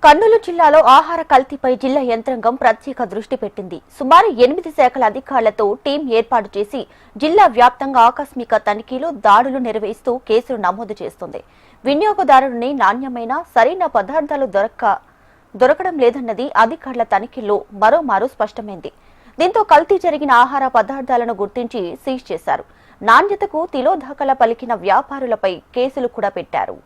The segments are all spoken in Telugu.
కర్నూలు జిల్లాలో ఆహార కల్తీపై జిల్లా యంత్రాంగం ప్రత్యేక దృష్టి పెట్టింది. సుమారు 8 శాఖల అధికారులతో టీం ఏర్పాటు చేసి జిల్లా వ్యాప్తంగా ఆకస్మిక తనిఖీలు, దాడులు నిర్వహిస్తూ కేసులు నమోదు చేస్తుంది. వినియోగదారుని నాణ్యమైన సరైన పదార్థాలు దొరకడం లేదన్నది అధికారుల తనిఖీల్లో మరోమారు స్పష్టమైంది. దీంతో కల్తీ జరిగిన ఆహార పదార్థాలను గుర్తించి సీజ్ చేశారు. నాణ్యతకు తిలోదాకల పలికిన వ్యాపారులపై కేసులు కూడా పెట్టారు.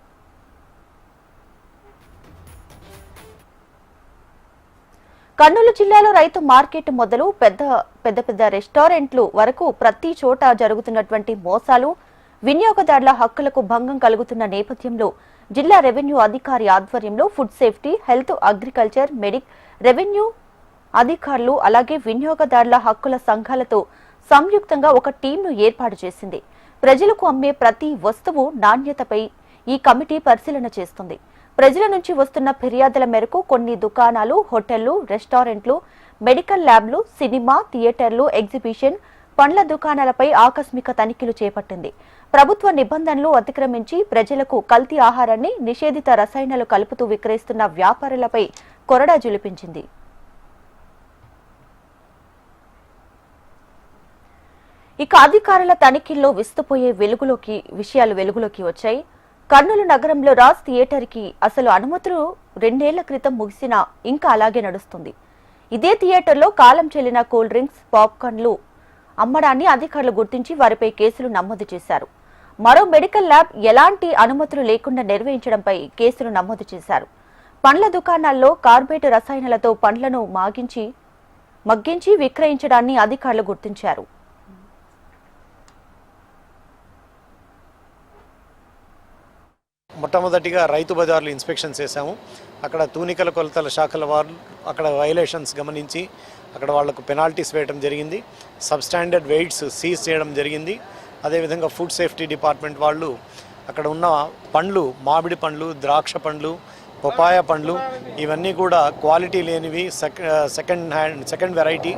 కర్నూలు జిల్లాలో రైతు మార్కెట్ మొదలు పెద్ద రెస్టారెంట్లు వరకు ప్రతి చోట జరుగుతున్నటువంటి మోసాలు, వినియోగదారుల హక్కులకు భంగం కలుగుతున్న నేపథ్యంలో జిల్లా రెవెన్యూ అధికారి ఆధ్వర్యంలో food safety, health, agriculture, revenue అధికారులు అలాగే వినియోగదారుల హక్కుల సంఘాలతో సంయుక్తంగా ఒక టీంను ఏర్పాటు చేసింది. ప్రజలకు అమ్మే ప్రతి వస్తువు నాణ్యతపై ఈ కమిటీ పరిశీలన చేస్తుంది. ప్రజల నుంచి వస్తున్న ఫిర్యాదుల మేరకు కొన్ని దుకాణాలు, హోటళ్లు, రెస్టారెంట్లు, మెడికల్ ల్యాబ్లు, సినిమా థియేటర్లు, ఎగ్జిబిషన్, పండ్ల దుకాణాలపై ఆకస్మిక తనిఖీలు చేపట్టింది. ప్రభుత్వ నిబంధనలు అతిక్రమించి ప్రజలకు కల్తీ ఆహారాన్ని, నిషేధిత రసాయనాలు కలుపుతూ విక్రయిస్తున్న వ్యాపారులపై కొరడా జులిపించింది. ఇక అధికారుల తనిఖీల్లో విస్తుపోయే విషయాలు వెలుగులోకి వచ్చాయి. కర్నూలు నగరంలో రాజ్ థియేటర్ కి అసలు అనుమతులు 2 ఏళ్ల క్రితం ముగిసినా ఇంకా అలాగే నడుస్తుంది. ఇదే థియేటర్లో కాలం చెల్లిన కూల్ డ్రింక్స్, పాప్కార్న్లు అమ్మడాన్ని అధికారులు గుర్తించి వారిపై కేసులు నమోదు చేశారు. మరో మెడికల్ ల్యాబ్ ఎలాంటి అనుమతులు లేకుండా నిర్వహించడంపై కేసులు నమోదు చేశారు. పండ్ల దుకాణాల్లో కార్బేట్ రసాయనాలతో పండ్లను మగ్గించి విక్రయించడాన్ని అధికారులు గుర్తించారు. మొట్టమొదటిగా రైతు బజార్లు ఇన్స్పెక్షన్ చేశాము. అక్కడ తూనికల కొలతల శాఖల వారు అక్కడ వైలేషన్స్ గమనించి అక్కడ వాళ్లకు పెనాల్టీస్ వేయడం జరిగింది. సబ్స్టాండర్డ్ వెయిట్స్ సీజ్ చేయడం జరిగింది. అదేవిధంగా ఫుడ్ సేఫ్టీ డిపార్ట్మెంట్ వాళ్ళు అక్కడ ఉన్న పండ్లు, మామిడి పండ్లు, ద్రాక్ష పండ్లు, పపాయ పండ్లు ఇవన్నీ కూడా క్వాలిటీ లేనివి, సెకండ్ వెరైటీ,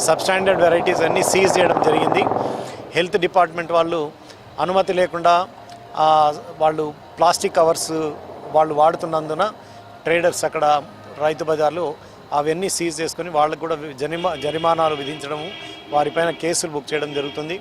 సబ్స్టాండర్డ్ వెరైటీస్ అన్నీ సీజ్ చేయడం జరిగింది. హెల్త్ డిపార్ట్మెంట్ వాళ్ళు అనుమతి లేకుండా వాళ్ళు ప్లాస్టిక్ కవర్స్ వాళ్ళు వాడుతున్నందున ట్రేడర్స్ అక్కడ రైతు బజార్లో అవన్నీ సీజ్ చేసుకొని వాళ్ళకు కూడా జరిమానాలు విధించడము, వారిపైన కేసులు బుక్ చేయడం జరుగుతుంది.